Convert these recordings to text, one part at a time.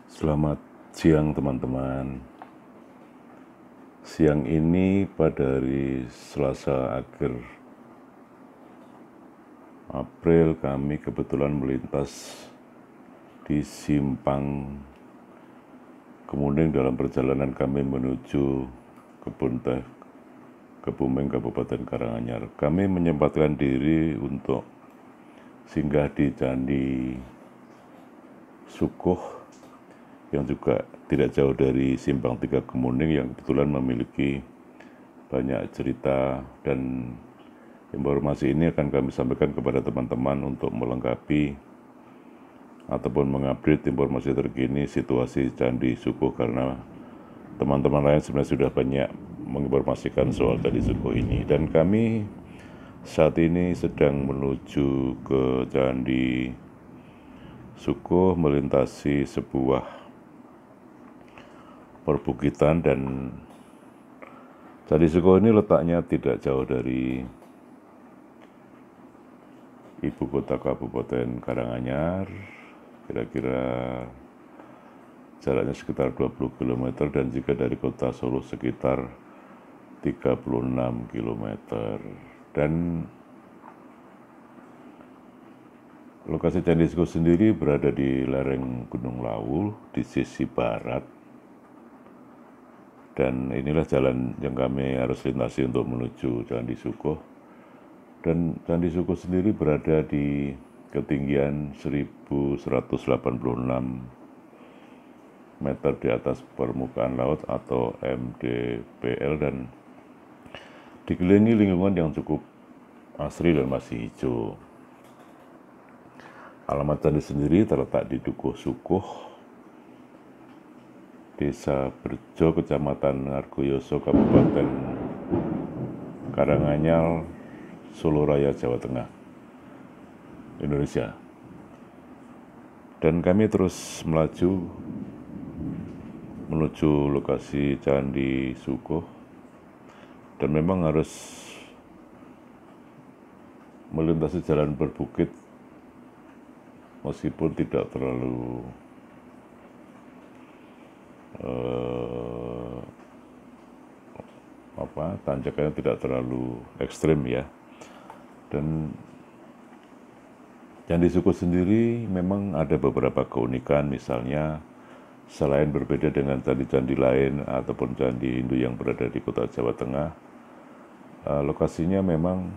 Selamat siang teman-teman. Siang ini pada hari Selasa akhir April kami kebetulan melintas di simpang Kemuning dalam perjalanan kami menuju Kebun Teh Kebumen Kabupaten Karanganyar. Kami menyempatkan diri untuk singgah di Candi Sukuh yang juga tidak jauh dari Simpang 3 Kemuning yang kebetulan memiliki banyak cerita, dan informasi ini akan kami sampaikan kepada teman-teman untuk melengkapi ataupun mengupdate informasi terkini situasi Candi Sukuh, karena teman-teman lain sebenarnya sudah banyak menginformasikan soal Candi Sukuh ini. Dan kami saat ini sedang menuju ke Candi Sukuh melintasi sebuah perbukitan, dan Candi Sukuh ini letaknya tidak jauh dari ibu kota Kabupaten Karanganyar, kira-kira jaraknya sekitar 20 km, dan jika dari kota Solo sekitar 36 km. Dan lokasi Candi Sukuh sendiri berada di lereng Gunung Lawu di sisi barat, dan inilah jalan yang kami harus lintasi untuk menuju Candi Sukuh. Dan Candi Sukuh sendiri berada di ketinggian 1186 meter di atas permukaan laut atau MDPL, dan dikelilingi lingkungan yang cukup asri dan masih hijau. Alamat candi sendiri terletak di Dukuh Sukuh, Desa Berjo, Kecamatan Ngargoyoso, Kabupaten Karanganyar, Solo Raya, Jawa Tengah, Indonesia. Dan kami terus melaju menuju lokasi Candi Sukuh, dan memang harus melintasi jalan berbukit meskipun tidak terlalu tanjakannya tidak terlalu ekstrim ya. Dan Candi Sukuh sendiri memang ada beberapa keunikan, misalnya selain berbeda dengan candi-candi lain ataupun candi Hindu yang berada di kota Jawa Tengah, lokasinya memang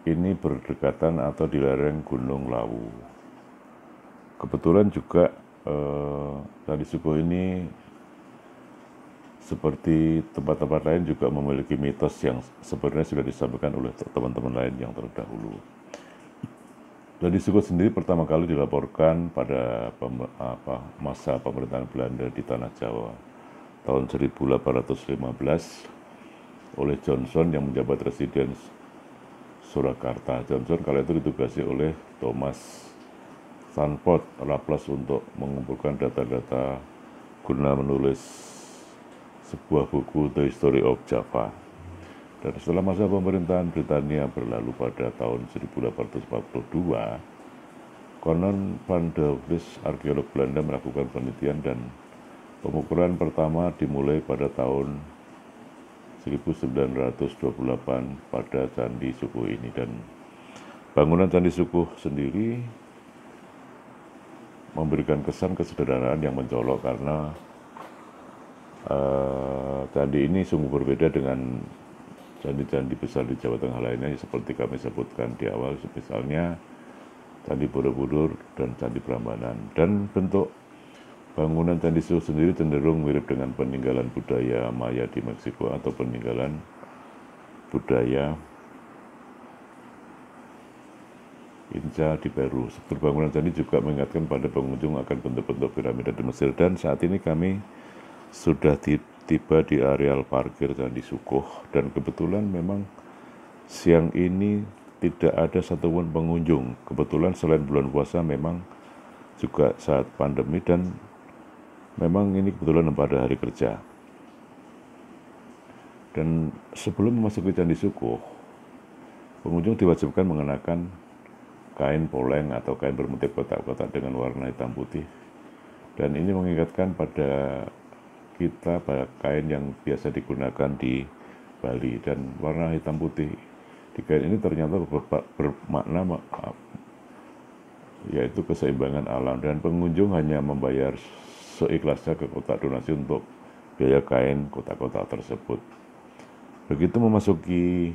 ini berdekatan atau di lereng Gunung Lawu. Kebetulan juga Candi Sukuh ini seperti tempat-tempat lain juga memiliki mitos yang sebenarnya sudah disampaikan oleh teman-teman lain yang terdahulu. Candi Sukuh sendiri pertama kali dilaporkan pada masa pemerintahan Belanda di Tanah Jawa tahun 1815 oleh Johnson yang menjabat residen Surakarta. Johnson kala itu ditugasi oleh Thomas Sanford Laplace untuk mengumpulkan data-data guna menulis sebuah buku The History of Java. Dan setelah masa pemerintahan Britania berlalu pada tahun 1842, Conan van de Vries, arkeolog Belanda, melakukan penelitian, dan pengukuran pertama dimulai pada tahun 1928 pada Candi Sukuh ini. Dan bangunan Candi Sukuh sendiri memberikan kesan kesederhanaan yang mencolok, karena candi ini sungguh berbeda dengan candi-candi besar di Jawa Tengah lainnya, seperti kami sebutkan di awal, misalnya Candi Borobudur dan Candi Prambanan. Dan bentuk bangunan Candi Sukuh sendiri cenderung mirip dengan peninggalan budaya Maya di Meksiko atau peninggalan budaya Inca di Peru. Bangunan candi juga mengingatkan pada pengunjung akan bentuk-bentuk piramida di Mesir. Dan saat ini kami sudah tiba di areal parkir Candi Sukuh, dan kebetulan memang siang ini tidak ada satupun pengunjung. Kebetulan selain bulan puasa memang juga saat pandemi, dan memang ini kebetulan pada hari kerja. Dan sebelum memasuki Candi Sukuh, pengunjung diwajibkan mengenakan kain poleng atau kain bermotif kotak-kotak dengan warna hitam putih Dan ini mengingatkan pada kita pada kain yang biasa digunakan di Bali, dan warna hitam putih di kain ini ternyata bermakna yaitu keseimbangan alam, dan pengunjung hanya membayar seikhlasnya ke kotak donasi untuk biaya kain kotak-kotak tersebut. Begitu memasuki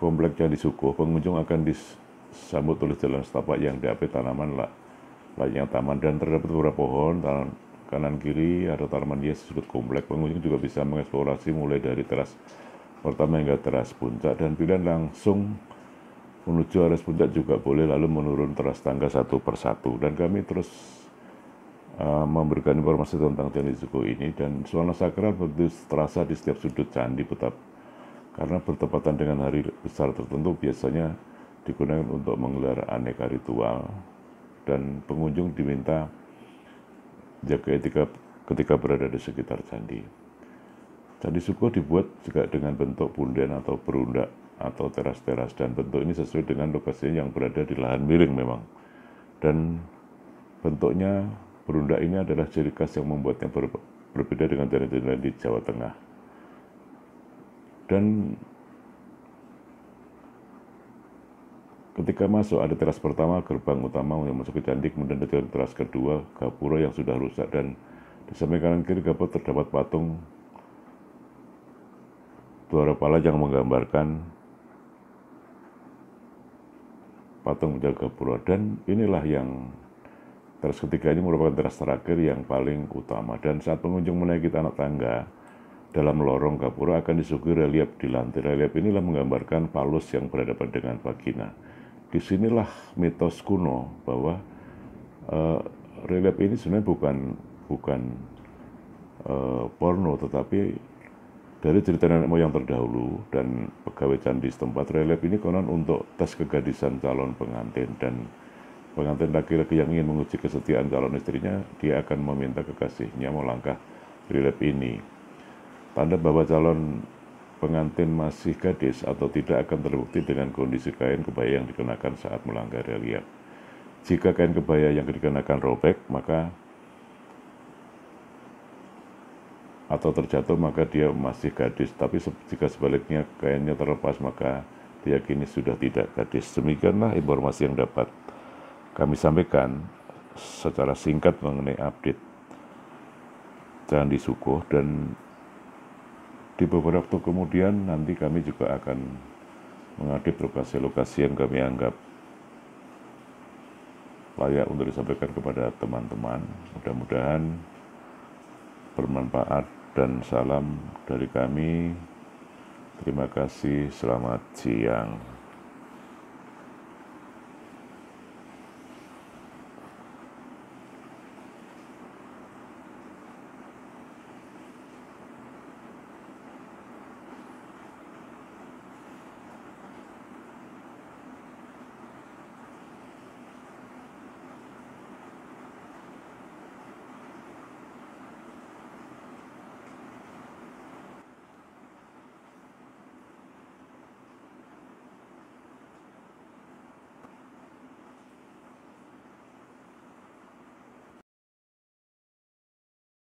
komplek Candi Suko, pengunjung akan disambut oleh jalan setapak yang diapit tanaman layaknya taman, dan terdapat beberapa pohon kanan kiri ada tanaman hias di sudut komplek. Pengunjung juga bisa mengeksplorasi mulai dari teras pertama hingga teras puncak, dan pilihan langsung menuju aras puncak juga boleh, lalu menurun teras tangga satu persatu. Dan kami terus memberikan informasi tentang Candi Suko ini, dan suasana sakral begitu terasa di setiap sudut candi, karena bertepatan dengan hari besar tertentu biasanya digunakan untuk menggelar aneka ritual, dan pengunjung diminta jaga etika ketika berada di sekitar candi. Candi Suko dibuat juga dengan bentuk punden atau berundak atau teras-teras, dan bentuk ini sesuai dengan lokasinya yang berada di lahan miring memang. Dan bentuknya berundak ini adalah ciri khas yang membuatnya berbeda dengan candi-candi lain di Jawa Tengah. Dan ketika masuk ada teras pertama, gerbang utama yang masuk ke candi, kemudian ada teras kedua, gapura yang sudah rusak, dan di samping kanan kiri gapura terdapat patung dua kepala yang menggambarkan patung penjaga gapura. Dan inilah yang teras ketiga ini merupakan teras terakhir yang paling utama, dan saat pengunjung menaiki anak tangga dalam lorong gapura akan disuguhi relief di lantai. Relief inilah menggambarkan Palus yang berhadapan dengan vagina. Disinilah mitos kuno bahwa relief ini sebenarnya bukan porno, tetapi dari cerita nenek moyang terdahulu dan pegawai candi setempat. Relief ini konon untuk tes kegadisan calon pengantin, dan pengantin laki-laki yang ingin menguji kesetiaan calon istrinya, dia akan meminta kekasihnya melangkah relief ini. Tanda bahwa calon pengantin masih gadis atau tidak akan terbukti dengan kondisi kain kebaya yang dikenakan saat melangkah relief. Jika kain kebaya yang dikenakan robek atau terjatuh, maka dia masih gadis. Tapi jika sebaliknya kainnya terlepas, maka diyakini sudah tidak gadis. Demikianlah informasi yang dapat kami sampaikan secara singkat mengenai update Candi Suko. Dan di beberapa waktu kemudian nanti kami juga akan mengupdate lokasi-lokasi yang kami anggap layak untuk disampaikan kepada teman-teman. Mudah-mudahan bermanfaat, dan salam dari kami. Terima kasih, selamat siang.